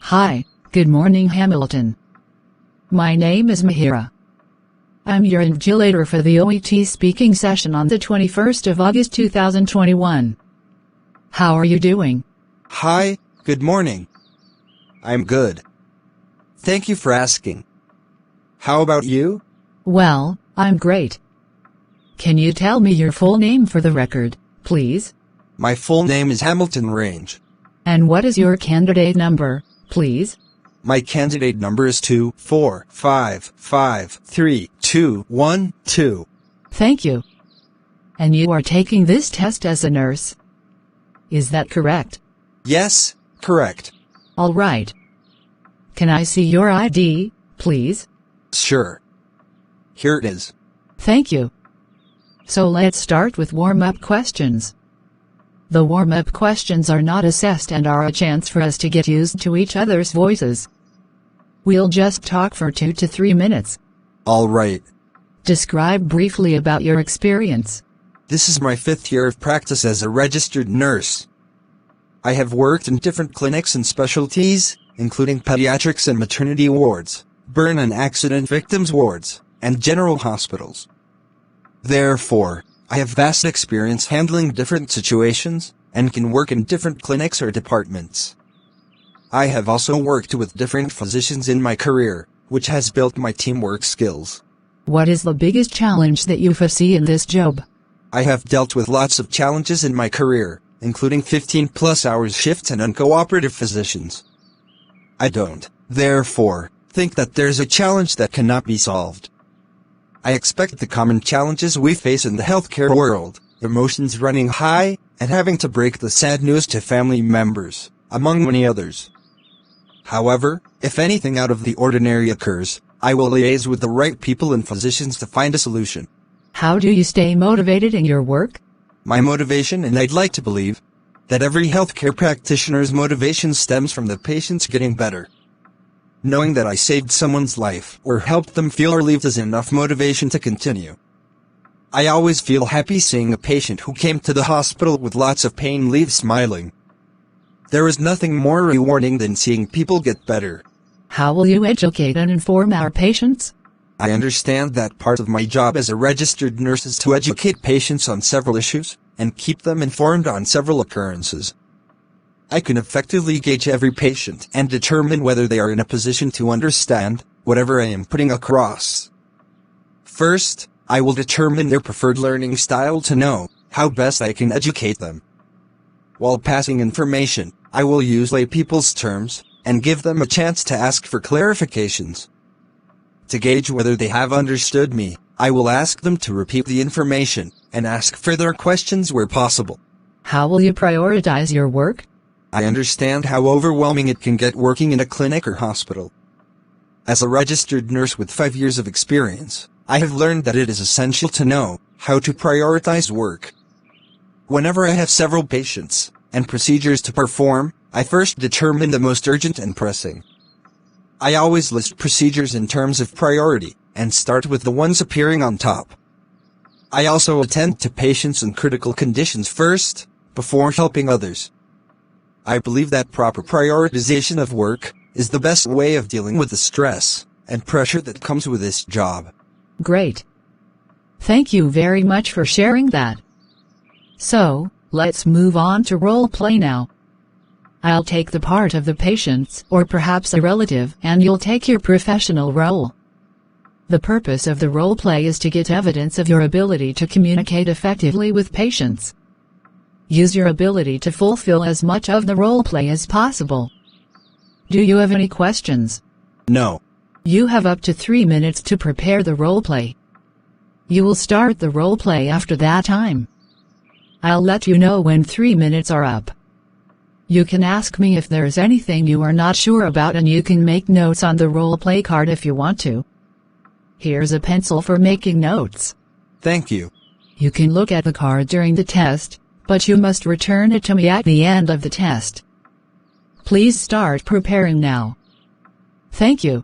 Hi, good morning Hamilton. My name is Mihiraa. I'm your invigilator for the OET-speaking session on the 21st of August 2021. How are you doing? Hi, good morning. I'm good. Thank you for asking. How about you? Well, I'm great. Can you tell me your full name for the record, please? My full name is Hamilton Range. And what is your candidate number, please? My candidate number is 2455312. Thank you. And you are taking this test as a nurse? Is that correct? Yes, correct. All right. Can I see your ID, please? Sure. Here it is. Thank you. So let's start with warm-up questions. The warm-up questions are not assessed and are a chance for us to get used to each other's voices. We'll just talk for 2 to 3 minutes. All right. Describe briefly about your experience. This is my 5th year of practice as a registered nurse. I have worked in different clinics and specialties, including pediatrics and maternity wards, burn and accident victims wards, and general hospitals. Therefore, I have vast experience handling different situations, and can work in different clinics or departments. I have also worked with different physicians in my career, which has built my teamwork skills. What is the biggest challenge that you foresee in this job? I have dealt with lots of challenges in my career, including 15+ hours shifts and uncooperative physicians. I don't, therefore, think that there's a challenge that cannot be solved. I expect the common challenges we face in the healthcare world, emotions running high, and having to break the sad news to family members, among many others. However, if anything out of the ordinary occurs, I will liaise with the right people and physicians to find a solution. How do you stay motivated in your work? My motivation, and I'd like to believe, that every healthcare practitioner's motivation stems from the patients getting better. Knowing that I saved someone's life or helped them feel relieved is enough motivation to continue. I always feel happy seeing a patient who came to the hospital with lots of pain leave smiling. There is nothing more rewarding than seeing people get better. How will you educate and inform our patients? I understand that part of my job as a registered nurse is to educate patients on several issues, and keep them informed on several occurrences. I can effectively gauge every patient and determine whether they are in a position to understand whatever I am putting across. First, I will determine their preferred learning style to know how best I can educate them. While passing information, I will use lay people's terms and give them a chance to ask for clarifications. To gauge whether they have understood me, I will ask them to repeat the information and ask further questions where possible. How will you prioritize your work? I understand how overwhelming it can get working in a clinic or hospital. As a registered nurse with 5 years of experience, I have learned that it is essential to know how to prioritize work. Whenever I have several patients and procedures to perform, I first determine the most urgent and pressing. I always list procedures in terms of priority, and start with the ones appearing on top. I also attend to patients in critical conditions first, before helping others. I believe that proper prioritization of work is the best way of dealing with the stress and pressure that comes with this job. Great. Thank you very much for sharing that. So, let's move on to role play now. I'll take the part of the patients, or perhaps a relative, and you'll take your professional role. The purpose of the role play is to get evidence of your ability to communicate effectively with patients. Use your ability to fulfill as much of the role play as possible. Do you have any questions? No. You have up to 3 minutes to prepare the role play. You will start the role play after that time. I'll let you know when 3 minutes are up. You can ask me if there's anything you are not sure about, and you can make notes on the role play card if you want to. Here's a pencil for making notes. Thank you. You can look at the card during the test, but you must return it to me at the end of the test. Please start preparing now. Thank you.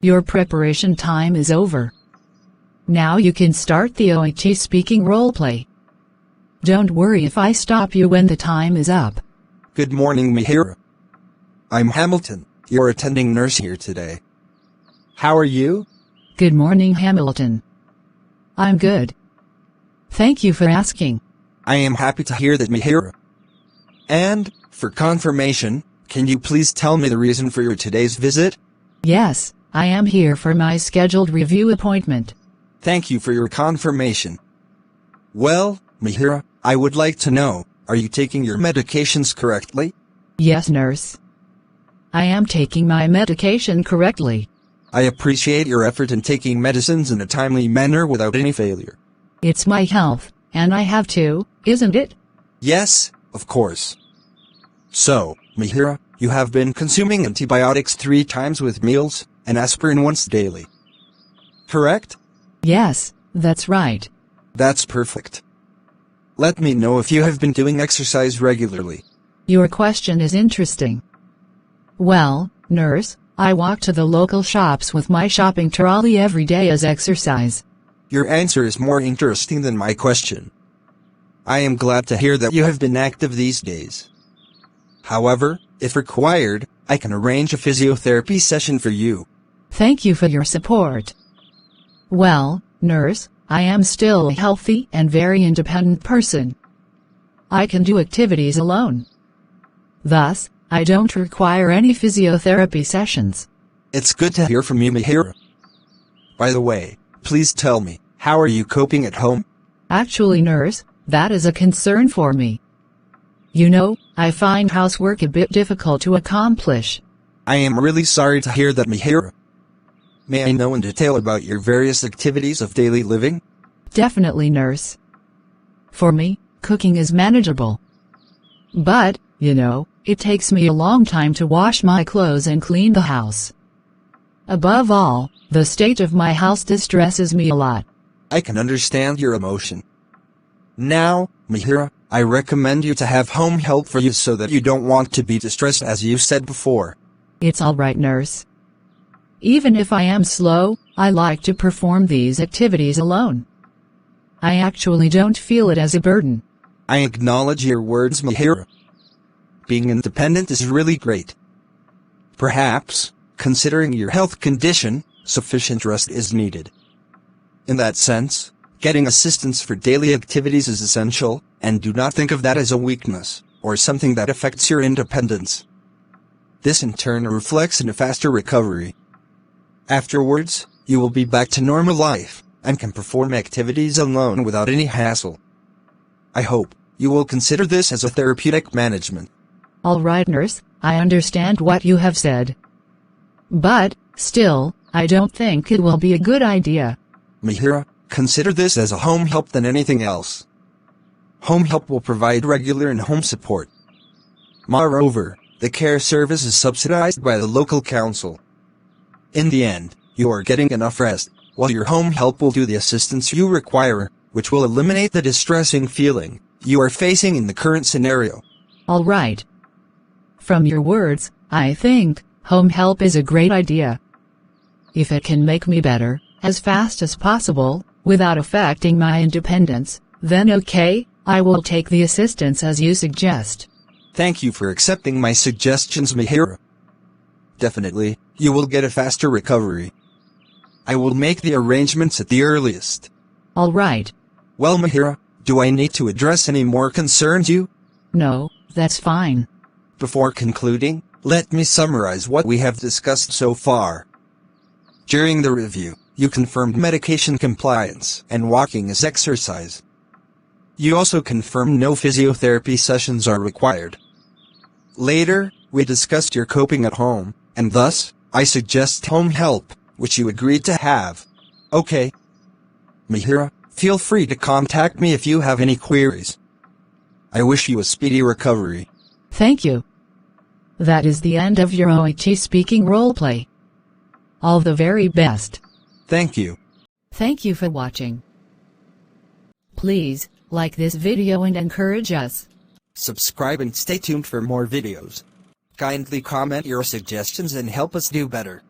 Your preparation time is over. Now you can start the OET-speaking roleplay. Don't worry if I stop you when the time is up. Good morning, Mihiraa. I'm Hamilton, your attending nurse here today. How are you? Good morning, Hamilton. I'm good. Thank you for asking. I am happy to hear that, Mihiraa. And, for confirmation, can you please tell me the reason for your today's visit? Yes, I am here for my scheduled review appointment. Thank you for your confirmation. Well, Mihiraa, I would like to know, are you taking your medications correctly? Yes, nurse. I am taking my medication correctly. I appreciate your effort in taking medicines in a timely manner without any failure. It's my health, and I have to, isn't it? Yes, of course. So, Mihiraa, you have been consuming antibiotics 3 times with meals, and aspirin once daily. Correct? Yes, that's right. That's perfect. Let me know if you have been doing exercise regularly. Your question is interesting. Well, nurse, I walk to the local shops with my shopping trolley every day as exercise. Your answer is more interesting than my question. I am glad to hear that you have been active these days. However, if required, I can arrange a physiotherapy session for you. Thank you for your support. Well, nurse, I am still a healthy and very independent person. I can do activities alone. Thus, I don't require any physiotherapy sessions. It's good to hear from you, Mihiraa. By the way, please tell me, how are you coping at home? Actually, nurse, that is a concern for me. You know, I find housework a bit difficult to accomplish. I am really sorry to hear that, Mihiraa. May I know in detail about your various activities of daily living? Definitely, nurse. For me, cooking is manageable. But, you know, it takes me a long time to wash my clothes and clean the house. Above all, the state of my house distresses me a lot. I can understand your emotion. Now, Mihiraa, I recommend you to have home help for you so that you don't want to be distressed, as you said before. It's all right, nurse. Even if I am slow, I like to perform these activities alone. I actually don't feel it as a burden. I acknowledge your words, Mihiraa. Being independent is really great. Perhaps, considering your health condition, sufficient rest is needed. In that sense, getting assistance for daily activities is essential, and do not think of that as a weakness, or something that affects your independence. This in turn reflects in a faster recovery. Afterwards, you will be back to normal life, and can perform activities alone without any hassle. I hope you will consider this as a therapeutic management. All right, nurse, I understand what you have said. But, still, I don't think it will be a good idea. Mihiraa, consider this as a home help than anything else. Home help will provide regular and home support. Moreover, the care service is subsidized by the local council. In the end, you are getting enough rest, while your home help will do the assistance you require, which will eliminate the distressing feeling you are facing in the current scenario. All right. From your words, I think home help is a great idea. If it can make me better, as fast as possible, without affecting my independence, then okay, I will take the assistance as you suggest. Thank you for accepting my suggestions, Mihiraa. Definitely, you will get a faster recovery. I will make the arrangements at the earliest. All right. Well, Mihiraa, do I need to address any more concerns you? No, that's fine. Before concluding, let me summarize what we have discussed so far. During the review, you confirmed medication compliance and walking as exercise. You also confirmed no physiotherapy sessions are required. Later, we discussed your coping at home, and thus, I suggest home help, which you agreed to have. Okay. Mihiraa, feel free to contact me if you have any queries. I wish you a speedy recovery. Thank you. That is the end of your OET-speaking roleplay. All the very best. Thank you. Thank you for watching. Please, like this video and encourage us. Subscribe and stay tuned for more videos. Kindly comment your suggestions and help us do better.